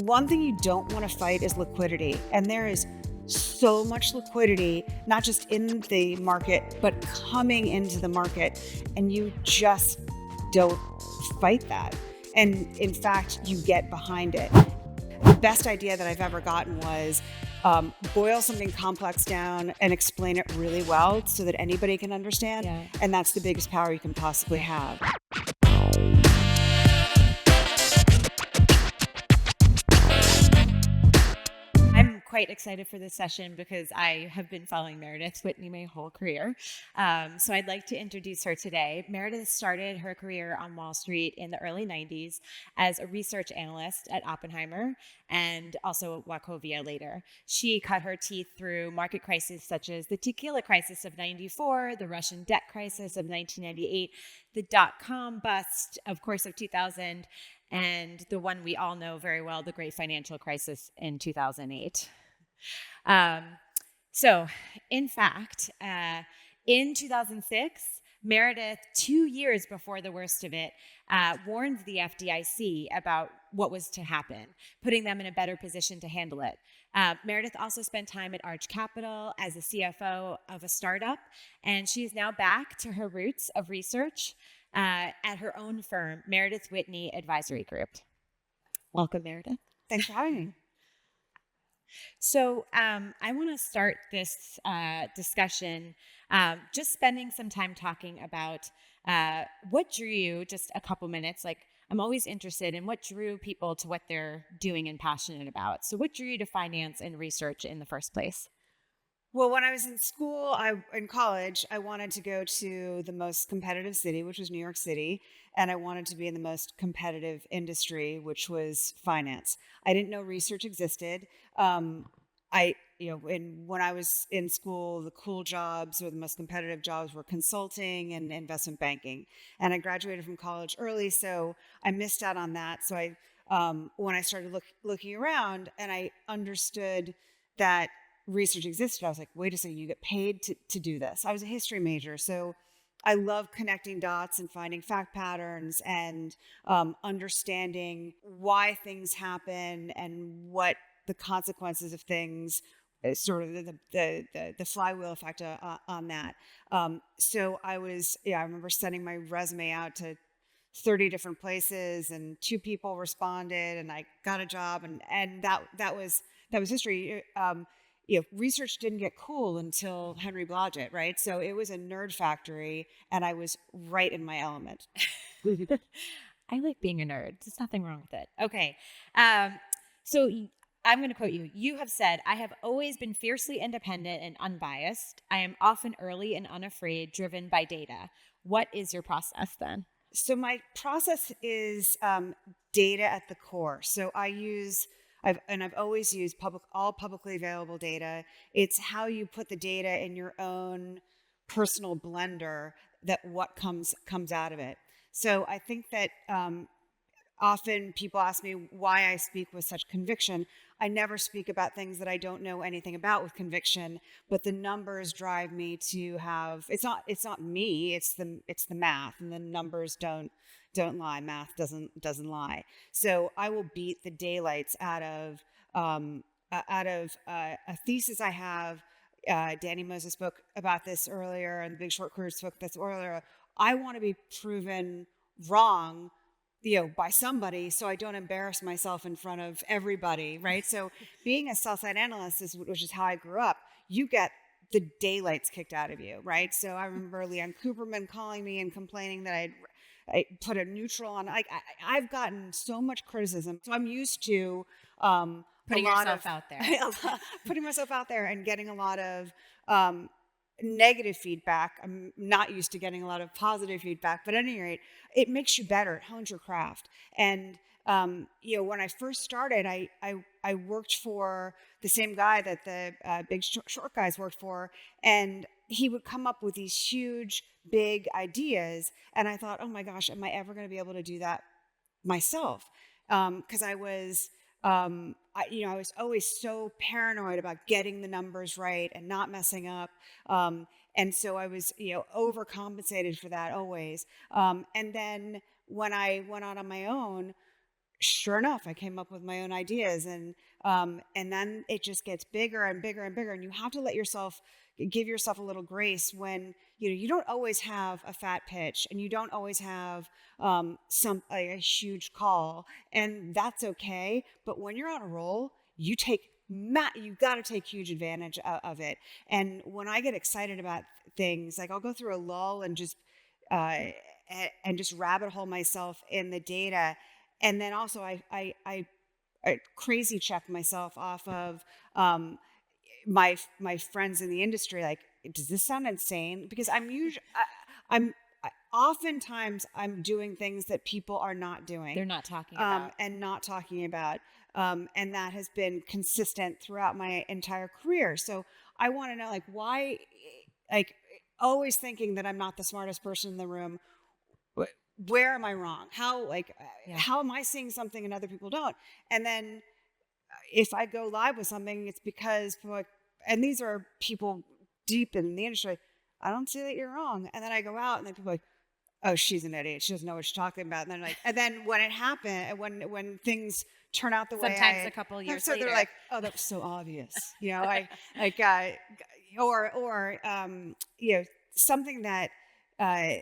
one thing you don't want to fight is liquidity. And there is so much liquidity, not just in the market, but coming into the market. And you just don't fight that. And in fact, you get behind it. The best idea that I've ever gotten was boil something complex down and explain it really well so that anybody can understand. Yeah. And that's the biggest power you can possibly have. I'm quite excited for this session because I have been following Meredith Whitney my whole career. So I'd like to introduce her today. Meredith started her career on Wall Street in the early 90s as a research analyst at Oppenheimer and also at Wachovia later. She cut her teeth through market crises such as the tequila crisis of 94, the Russian debt crisis of 1998, the dot-com bust, of course, of 2000, and the one we all know very well, the great financial crisis in 2008. So, in fact, in 2006, Meredith, 2 years before the worst of it, warned the FDIC about what was to happen, putting them in a better position to handle it. Meredith also spent time at Arch Capital as a CFO of a startup, and she is now back to her roots of research at her own firm, Meredith Whitney Advisory Group. Welcome, Meredith. Thanks for having me. So I want to start this discussion just spending some time talking about what drew you, just a couple minutes, like I'm always interested in what drew people to what they're doing and passionate about. So what drew you to finance and research in the first place? Well, when I was in school, in college, I wanted to go to the most competitive city, which was New York City, and I wanted to be in the most competitive industry, which was finance. I didn't know research existed. When I was in school, the cool jobs or the most competitive jobs were consulting and investment banking. And I graduated from college early, so I missed out on that. So when I started looking around and I understood that research existed, I was like, wait a second, you get paid to do this. I was a history major, so I love connecting dots and finding fact patterns and understanding why things happen and what the consequences of things, sort of the flywheel effect on that. So I remember sending my resume out to 30 different places, and 2 people responded, and I got a job, and that was history. Research didn't get cool until Henry Blodgett, right? So it was a nerd factory, and I was right in my element. I like being a nerd. There's nothing wrong with it. Okay. So I'm going to quote you. You have said, "I have always been fiercely independent and unbiased. I am often early and unafraid, driven by data." What is your process then? So my process is data at the core. So I've always used all publicly available data. It's how you put the data in your own personal blender that what comes out of it. So I think that often people ask me why I speak with such conviction. I never speak about things that I don't know anything about with conviction, but the numbers drive me to have. It's not me. It's the math, and the numbers don't lie. Math doesn't lie. So I will beat the daylights out of a thesis I have. Danny Moses spoke about this earlier, and the Big Short Crew spoke this earlier. I want to be proven wrong, by somebody, so I don't embarrass myself in front of everybody, right? So being a sell-side analyst, which is how I grew up, you get the daylights kicked out of you, right? So I remember Leon Cooperman calling me and complaining that I put a neutral on. I've gotten so much criticism, so I'm used to Putting yourself out there. putting myself out there and getting a lot of negative feedback. I'm not used to getting a lot of positive feedback, but at any rate, it makes you better. It hones your craft. And when I first started, I worked for the same guy that the Big Short guys worked for, and he would come up with these huge, big ideas, and I thought, oh my gosh, am I ever going to be able to do that myself? Because I was always so paranoid about getting the numbers right and not messing up. And so I was, overcompensated for that always. And then when I went out on my own, sure enough, I came up with my own ideas, and then it just gets bigger and bigger and bigger, and you have to give yourself a little grace when you don't always have a fat pitch, and you don't always have a huge call, and that's okay. But when you're on a roll, you got to take huge advantage of it. And when I get excited about things, like I'll go through a lull and uh, just rabbit hole myself in the data. And then also I crazy check myself off of um, my friends in the industry. Like, does this sound insane? Because I'm oftentimes I'm doing things that people are not They're doing, not talking about. and not talking about. And that has been consistent throughout my entire career. So I want to know, like, why, like, always thinking that I'm not the smartest person in the room. Where am I wrong? Yeah. How am I seeing something and other people don't? And then if I go live with something, it's because people are like, and these are people deep in the industry. I don't see that you're wrong. And then I go out and then people are like, oh, she's an idiot. She doesn't know what she's talking about. And then and then when it happened, when things turn out the way Sometimes a couple years so they're later. like, oh, that was so obvious. I like, or something that uh,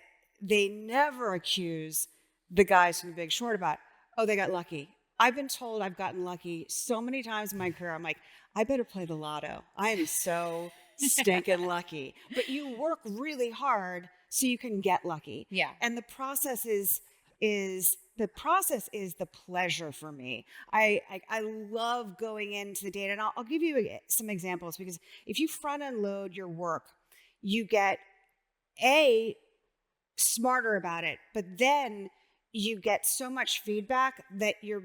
they never accuse the guys from The Big Short about. Oh, they got lucky. I've been told I've gotten lucky so many times in my career. I'm like, I better play the lotto. I am so stinking lucky. But you work really hard so you can get lucky. Yeah. And the process is the pleasure for me. I love going into the data, and I'll give you some examples, because if you front end load your work, you get a smarter about it, but then you get so much feedback that you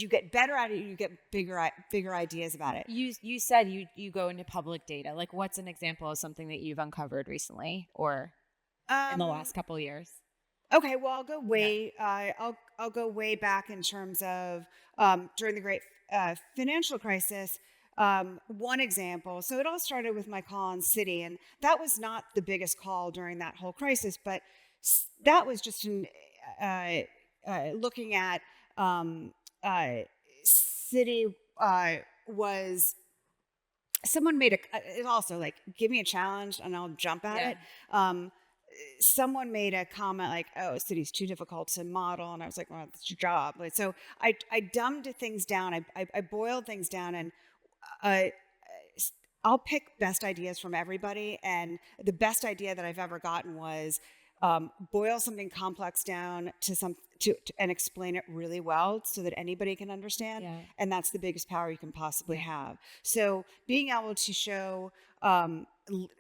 get better at it. You get bigger ideas about it. You said you go into public data. Like, what's an example of something that you've uncovered recently or in the Um, last couple of years? okay, well, Yeah. I'll go way back in terms of during the great financial crisis. One example. So it all started with my call on Citi, and that was not the biggest call during that whole crisis, but that was just uh, looking at uh, Citi was someone made it also like, give me a challenge and I'll jump at Yeah. it. Um, Someone made a comment like, "Oh, City's too difficult to model," and I was like, "Well, that's your job." Like, so I dumbed things down. I boiled things down, and uh, I'll pick best ideas from everybody. And the best idea that I've ever gotten was boil something complex down and explain it really well so that anybody can understand. Yeah. And that's the biggest power you can possibly Yeah. have. So being able to show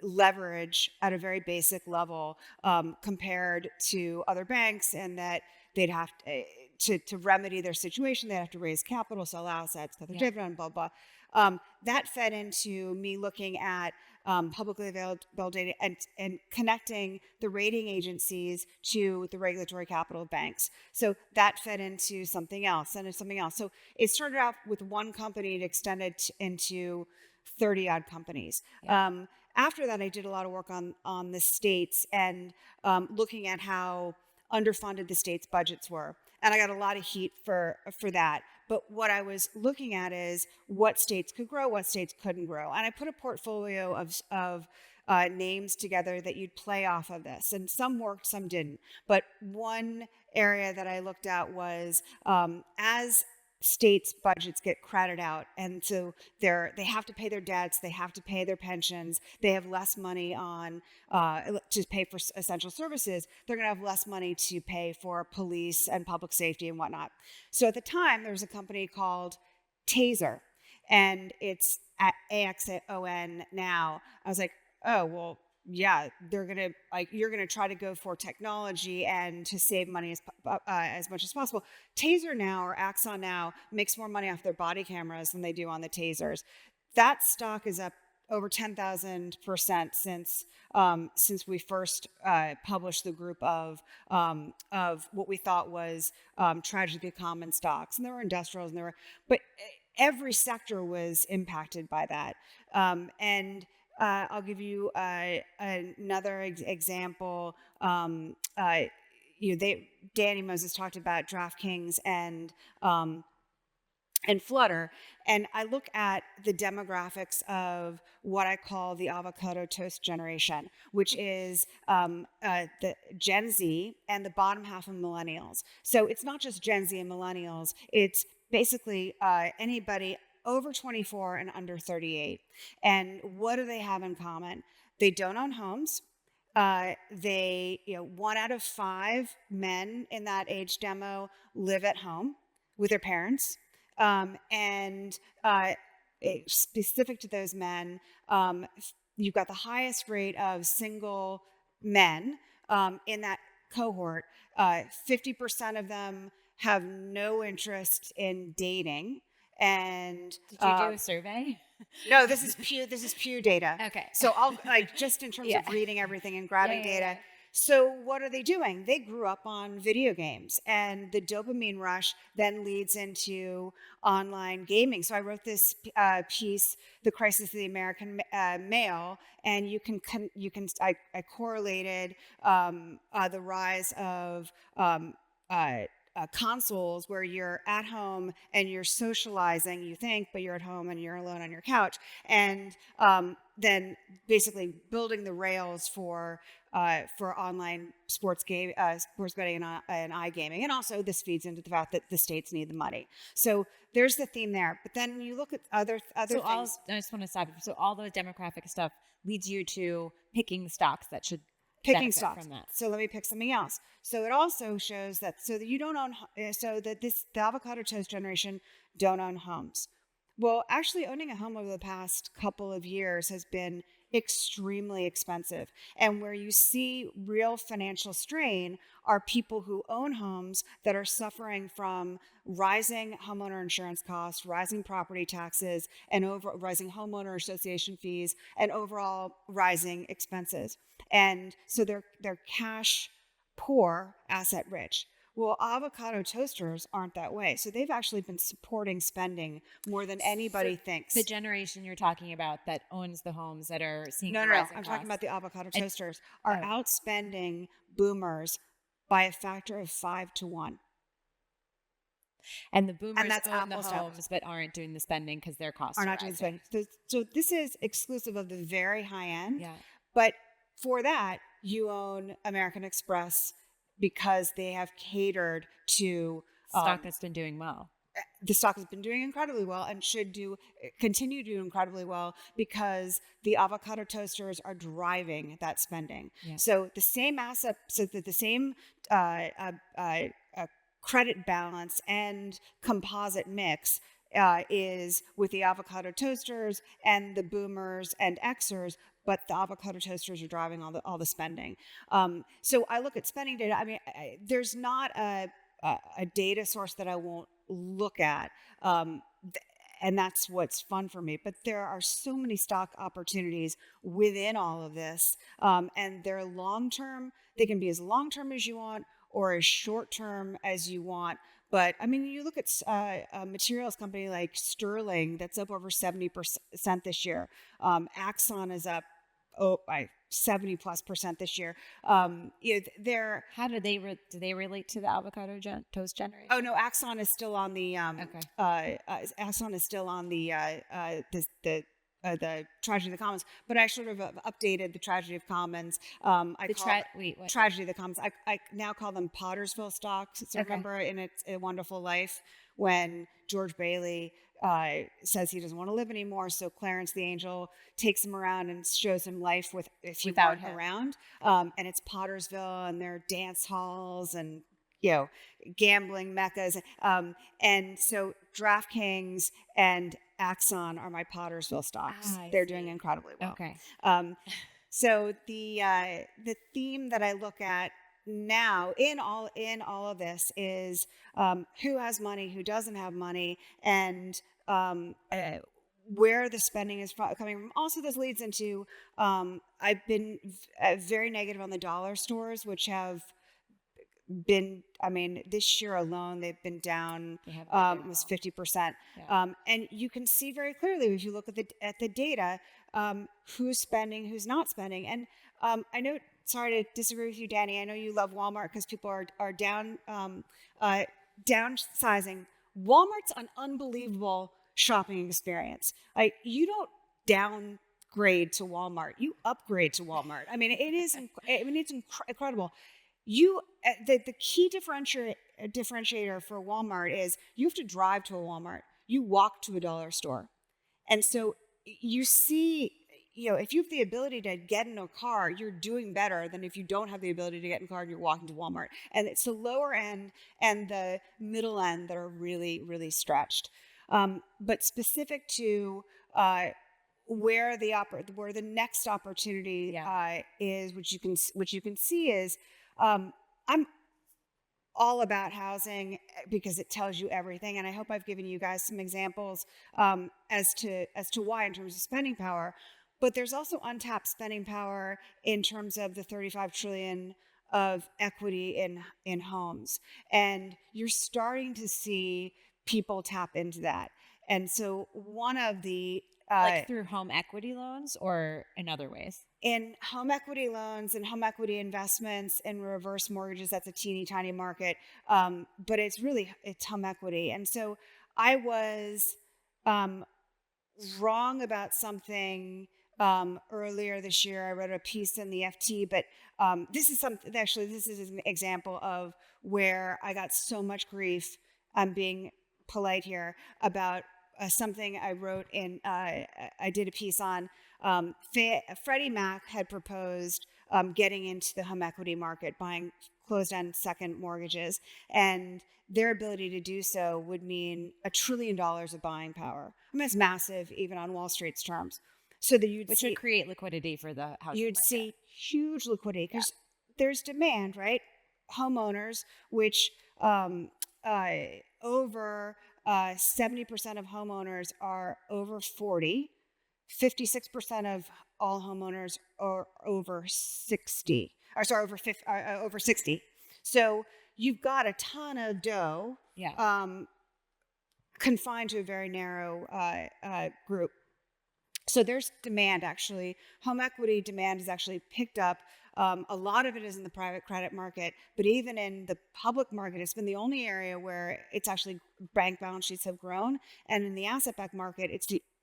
leverage at a very basic level compared to other banks, and that they'd have to remedy their situation, they'd have to raise capital, sell assets, cut their Yeah. dividend, blah blah. That fed into me looking at publicly available data, and connecting the rating agencies to the regulatory capital of banks. So that fed into something else and something else. So it started out with one company, it extended into 30 odd companies. Yeah. After that, I did a lot of work on the states, and looking at how underfunded the states' budgets were. And I got a lot of heat for that. But what I was looking at is what states could grow, what states couldn't grow. And I put a portfolio of names together that you'd play off of this. And some worked, some didn't. But one area that I looked at was as states' budgets get crowded out, and so they have to pay their debts, they have to pay their pensions, they have less money on to pay for essential services, they're going to have less money to pay for police and public safety and whatnot. So at the time, there was a company called Taser, and it's at AXON now. I was like, oh, well, yeah, they're gonna, like, you're gonna try to go for technology and to save money as much as possible. Taser now, or Axon now, makes more money off their body cameras than they do on the tasers. That stock is up over 10,000% since we first published the group of what we thought was tragically common stocks, and there were industrials, and but every sector was impacted by that. And I'll give you another example. Danny Moses talked about DraftKings and Flutter. And I look at the demographics of what I call the avocado toast generation, which is the Gen Z and the bottom half of millennials. So it's not just Gen Z and millennials, it's basically anybody over 24 and under 38. And what do they have in common? They don't own homes. One out of five men in that age demo live at home with their parents. And specific to those men, you've got the highest rate of single men in that cohort. 50% of them have no interest in dating. And did you do a survey? no, this is Pew data. Okay. So I'll just in terms Yeah. of reading everything and grabbing Yeah. data. So what are they doing? They grew up on video games, and the dopamine rush then leads into online gaming. So I wrote this piece, "The Crisis of the American Male," and I correlated the rise of consoles where you're at home and you're socializing, you think, but you're at home and you're alone on your couch, and then basically building the rails for online sports betting and iGaming. And also this feeds into the fact that the states need the money. So there's the theme there. But then when you look at other things. I just want to stop. So all the demographic stuff leads you to picking stocks that should Picking benefit stocks. from that. So let me pick something else. So it also shows that you don't own, so that the avocado toast generation don't own homes. Well, actually owning a home over the past couple of years has been extremely expensive. And where you see real financial strain are people who own homes that are suffering from rising homeowner insurance costs, rising property taxes, and rising homeowner association fees, and overall rising expenses. And so they're cash poor, asset rich. Well, avocado toasters aren't that way. So they've actually been supporting spending more than anybody thinks. The generation you're talking about that owns the homes that are seeing No. I'm talking about the avocado toasters are outspending boomers by a factor of 5 to 1. And the boomers And that's own the apples to apples. homes but aren't doing the spending because their costs Are not doing rising. spending. So this is exclusive of the very high end. Yeah. But for that, you own American Express because they have catered to Stock that's been doing well. the stock has been doing incredibly well and should continue to do incredibly well because the avocado toasters are driving that spending. Yeah. So the same asset, so that the same credit balance and composite mix is with the avocado toasters and the boomers and Xers, but the avocado toasters are driving all the spending. So I look at spending data. I mean, there's not a data source that I won't look at. And that's what's fun for me. But there are so many stock opportunities within all of this. And they're long-term. They can be as long-term as you want or as short-term as you want. But I mean, you look at a materials company like Sterling that's up over 70% this year. Axon is up by 70+% this year. They're How do they do they relate to the avocado toast generation? Oh no, Axon is still on the Axon is still on the tragedy of the commons, but I sort of updated the tragedy of commons. Tragedy of the commons. I now call them Pottersville stocks. So remember in It's a Wonderful Life when George Bailey says he doesn't want to live anymore, so Clarence the angel takes him around and shows him life without him around. And it's Pottersville, and there are dance halls and gambling meccas. And so DraftKings and Axon are my Pottersville stocks. They're doing incredibly well. Okay. So the theme that I look at now in all of this is who has money, who doesn't have money, and where the spending is coming from. Also, this leads into I've been very negative on the dollar stores, which have been, I mean, this year alone, they've been down almost 50%. Yeah. And you can see very clearly if you look at the data, who's spending, who's not spending. And I know. Sorry to disagree with you, Danny. I know you love Walmart because people are uh, downsizing. Walmart's an unbelievable shopping experience. Like you don't downgrade to Walmart, you upgrade to Walmart. I mean, it is. I mean, it's incredible. The key differentiator for Walmart is you have to drive to a Walmart. You walk to a dollar store. And so you see, if you have the ability to get in a car, you're doing better than if you don't have the ability to get in a car and you're walking to Walmart. And it's the lower end and the middle end that are really, really stretched. But specific to where the next opportunity Yeah. is, which you can see is, I'm all about housing because it tells you everything, and I hope I've given you guys some examples as to why in terms of spending power. But there's also untapped spending power in terms of the 35 trillion of equity in homes, and you're starting to see people tap into that. And so one of the Like through home equity loans or in other ways? in home equity loans and home equity investments and reverse mortgages, that's a teeny tiny market, but it's home equity. And so I was um, wrong about something earlier this year. I wrote a piece in the FT, but this is an example of where I got so much grief. I'm being polite here about something I wrote in. I did a piece on Freddie Mac had proposed getting into the home equity market, buying closed-end second mortgages, and their ability to do so would mean $1 trillion of buying power. I mean, it's massive, even on Wall Street's terms. So that Which would create liquidity for the housing you'd market. see huge liquidity because there's demand, right? Homeowners, which uh, over 70% of homeowners are over 40, 56% of all homeowners are over 60, or sorry, over 60. So you've got a ton of dough Yeah. confined to a very narrow group. So there's demand, actually. Home equity demand has actually picked up. A lot of it is in the private credit market, but even in the public market, it's been the only area where it's actually bank balance sheets have grown. And in the asset-backed market,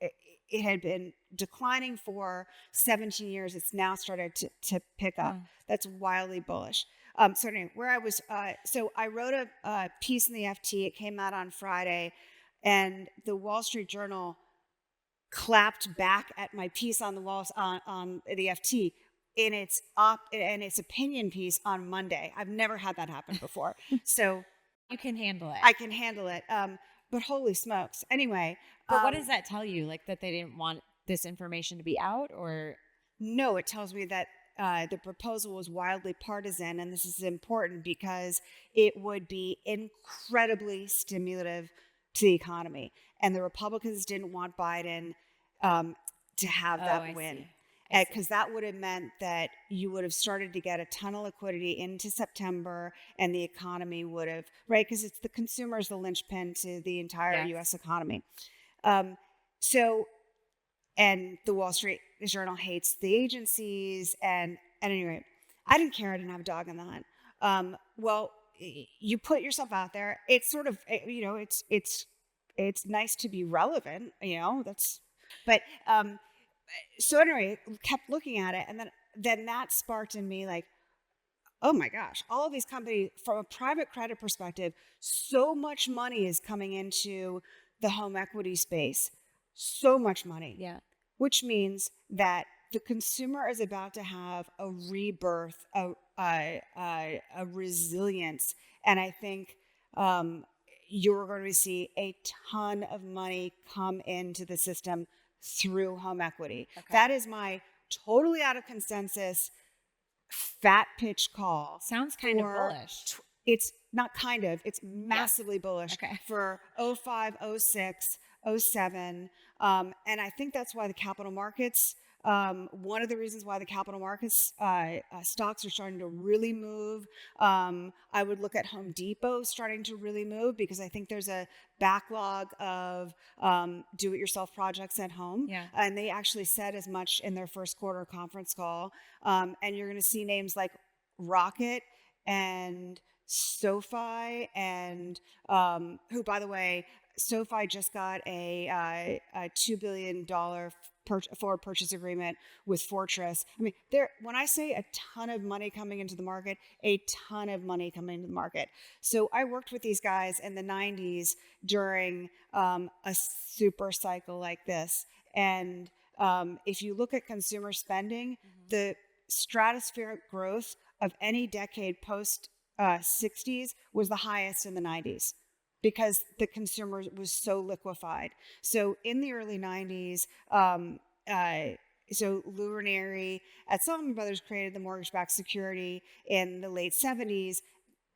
it had been declining for 17 years. It's now started to pick up. That's wildly bullish. So anyway, so I wrote a piece in the FT. It came out on Friday, and the Wall Street Journal clapped back at my piece on the walls on the FT in its opinion piece on Monday. I've never had that happen before, so You can handle it. I can handle it. But holy smokes! Anyway, But what does that tell you? Like that they didn't want this information to be out, or no, it tells me that the proposal was wildly partisan, and this is important because it would be incredibly stimulative to the economy. And the Republicans didn't want Biden to have that win. Because that would have meant that you would have started to get a ton of liquidity into September, and the economy would have, right? Because it's the consumer is the linchpin to the entire U.S. economy. So, and the Wall Street Journal hates the agencies, and at any rate, I didn't care. I didn't have a dog in the hunt. Well, you put yourself out there. It's sort of, it's nice to be relevant, but so anyway, kept looking at it, and then that sparked in me like, oh my gosh, all of these companies from a private credit perspective, so much money is coming into the home equity space, so much money. Yeah. Which means that the consumer is about to have a rebirth, a resilience, and I think you're going to see a ton of money come into the system through home equity. Okay. That is my totally out of consensus fat pitch call. Sounds kind of bullish. It's not kind of, it's massively bullish for 05, 06, 07. And I think that's why the capital markets one of the reasons why the capital markets stocks are starting to really move. I would look at Home Depot starting to really move because I think there's a backlog of do-it-yourself projects at home. Yeah. And they actually said as much in their first quarter conference call. And you're going to see names like Rocket and SoFi, and who, by the way, SoFi just got a $2 billion forward purchase agreement with Fortress. I mean, when I say a ton of money coming into the market, a ton of money coming into the market. So I worked with these guys in the 90s during a super cycle like this. And if you look at consumer spending, the stratospheric growth of any decade post 60s was the highest in the 90s because the consumer was so liquefied. So in the early 90s, so Lou Ranieri at Salomon Brothers created the mortgage-backed security in the late 70s.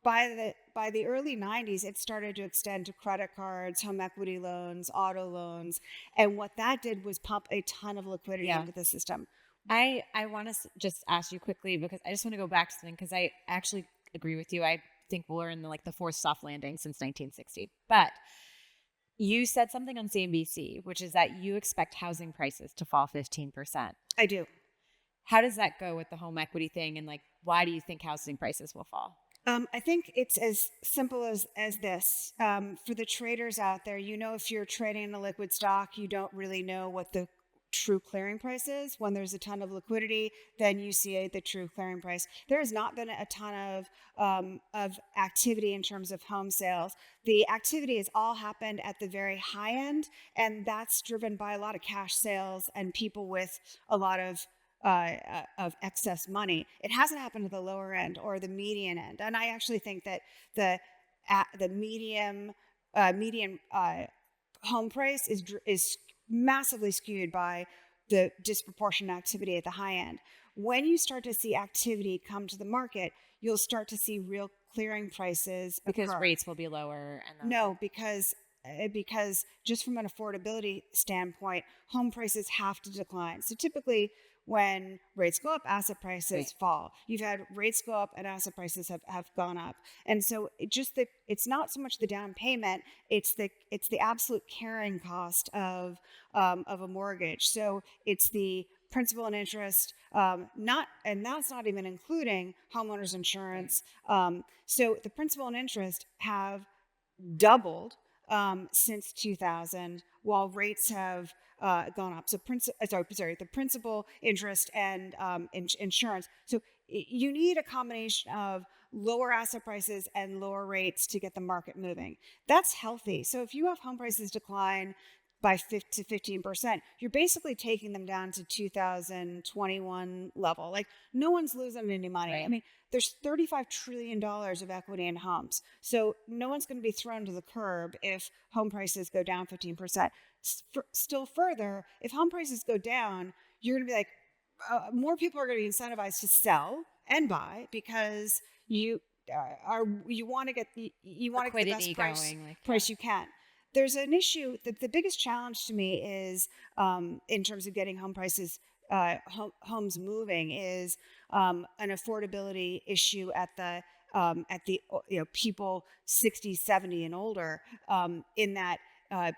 By the early 90s, it started to extend to credit cards, home equity loans, auto loans. And what that did was pump a ton of liquidity into the system. I want to just ask you quickly because I just want to go back to something because I actually agree with you. I think we're in the fourth soft landing since 1960. But you said something on CNBC, which is that you expect housing prices to fall 15%. I do. How does that go with the home equity thing? And why do you think housing prices will fall? I think it's as simple as this. For the traders out there, if you're trading in a liquid stock, you don't really know what the true clearing price is. When there's a ton of liquidity, then you see the true clearing price. There has not been a ton of activity in terms of home sales. The activity has all happened at the very high end, and that's driven by a lot of cash sales and people with a lot of excess money. It hasn't happened at the lower end or the median end. And I actually think that the median home price is massively skewed by the disproportionate activity at the high end. When you start to see activity come to the market, you'll start to see real clearing prices because occur. Rates will be lower. No, because just from an affordability standpoint, home prices have to decline. So typically when rates go up, asset prices fall. You've had rates go up and asset prices have gone up. And so it's not so much the down payment, it's the absolute carrying cost of a mortgage. So it's the principal and interest, and that's not even including homeowners insurance. So the principal and interest have doubled since 2000, while rates have gone up. So the principal, interest, and insurance. So you need a combination of lower asset prices and lower rates to get the market moving. That's healthy. So if you have home prices decline by 15%, you're basically taking them down to 2021 level. No one's losing any money. Right. I mean, there's $35 trillion of equity in homes. So no one's going to be thrown to the curb if home prices go down 15%. Still further, if home prices go down, you're going to be more people are going to be incentivized to sell and buy because you want to get the best price you can. There's an issue that the biggest challenge to me is in terms of getting home prices, homes moving, is an affordability issue at the people 60, 70 and older, in that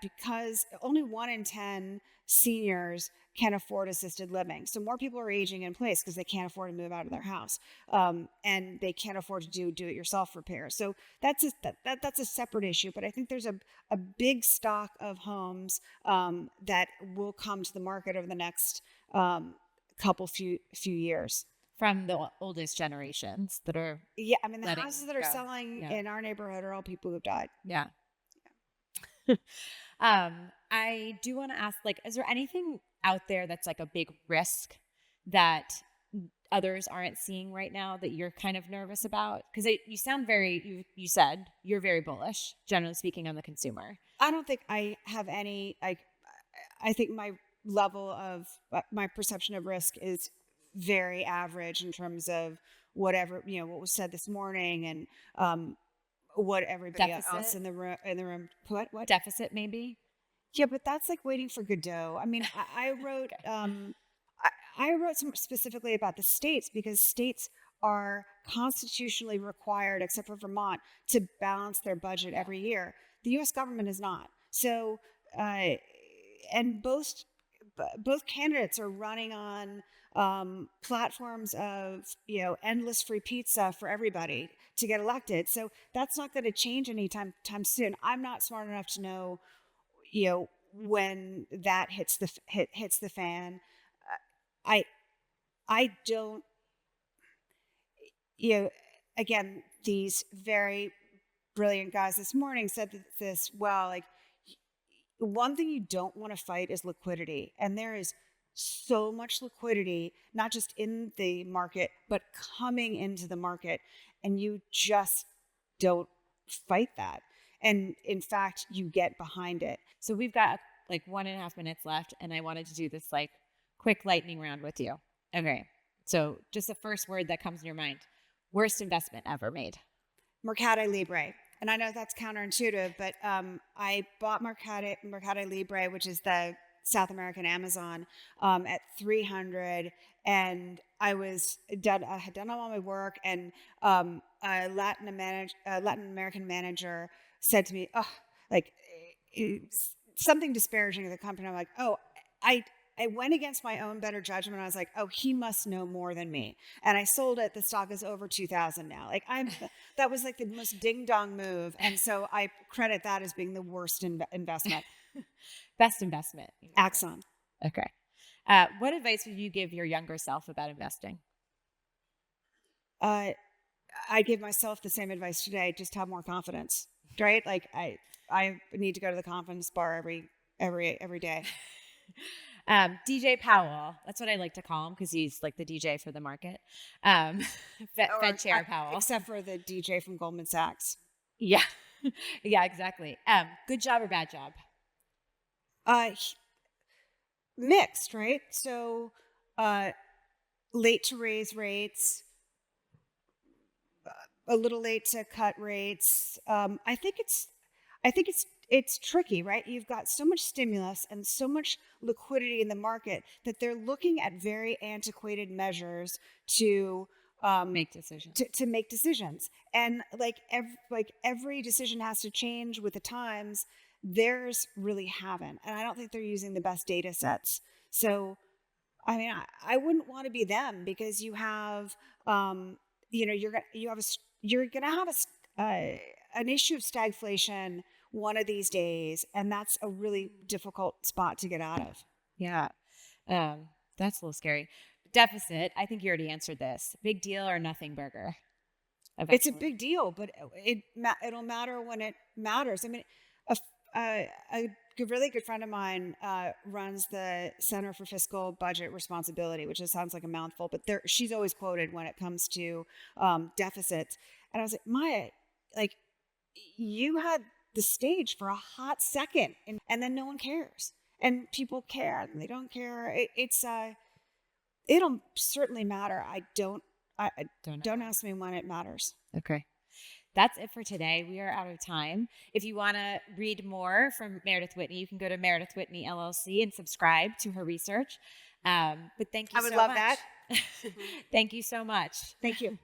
because only 1 in 10 seniors can afford assisted living. So more people are aging in place because they can't afford to move out of their house, and they can't afford to do it yourself repairs. So that's a separate issue. But I think there's a big stock of homes that will come to the market over the next few years. From the oldest generations that are the houses that are selling in our neighborhood are all people who've died. Yeah. I do want to ask, is there anything out there that's a big risk that others aren't seeing right now that you're kind of nervous about? Because you sound you said you're very bullish, generally speaking, on the consumer. I don't think I have any, I think my level of, my perception of risk is very average in terms of whatever, what was said this morning and what everybody else in the room. What? Deficit maybe? Yeah, but that's like waiting for Godot. I mean, I wrote, I wrote some specifically about the states because states are constitutionally required, except for Vermont, to balance their budget every year. The U.S. government is not. So, uh, and both candidates are running on platforms of endless free pizza for everybody to get elected. So that's not going to change anytime time soon. I'm not smart enough to know when that hits the fan. I I don't you know again, these very brilliant guys this morning said this well, like, one thing you don't want to fight is liquidity. And there is so much liquidity, not just in the market, but coming into the market. And you just don't fight that. And in fact, you get behind it. So we've got like 1.5 minutes left, and I wanted to do this like quick lightning round with you. Okay. So just the first word that comes in your mind. Worst investment ever made. Mercado Libre. And I know that's counterintuitive, but I bought Mercado Libre, which is the South American Amazon, at 300, and I had done all my work, and a Latin American manager said to me, "Oh, like something disparaging of the company." I'm like, "Oh, I." I went against my own better judgment. I was like, "Oh, he must know more than me." And I sold it. The stock is over 2,000 now. Like that was like the most ding dong move. And so I credit that as being the worst investment. Best investment. Axon. Okay. What advice would you give your younger self about investing? I give myself the same advice today. Just have more confidence, right? Like I need to go to the confidence bar every day. DJ Powell. That's what I like to call him because he's like the DJ for the market. Fed Chair Powell. Except for the DJ from Goldman Sachs. Yeah. Yeah, exactly. Good job or bad job? Mixed, right? So late to raise rates, a little late to cut rates. I think it's tricky, right? You've got so much stimulus and so much liquidity in the market that they're looking at very antiquated measures to Make decisions. to make decisions. And every decision has to change with the times. Theirs really haven't, and I don't think they're using the best data sets. So, I mean, I wouldn't want to be them because you have, you're gonna have an issue of stagflation one of these days, and that's a really difficult spot to get out of. Yeah. That's a little scary. Deficit. I think you already answered this. Big deal or nothing burger? It's a big deal, but it'll matter when it matters. I mean, a really good friend of mine runs the Center for Fiscal Budget Responsibility, which just sounds like a mouthful, but she's always quoted when it comes to deficits. And I was like, Maya, like, you had the stage for a hot second, and then no one cares, and people care, and they don't care. It'll certainly matter. Don't ask me when it matters. Okay. That's it for today. We are out of time. If you want to read more from Meredith Whitney, you can go to Meredith Whitney LLC and subscribe to her research. But thank you so much. I would love that. Thank you so much. Thank you.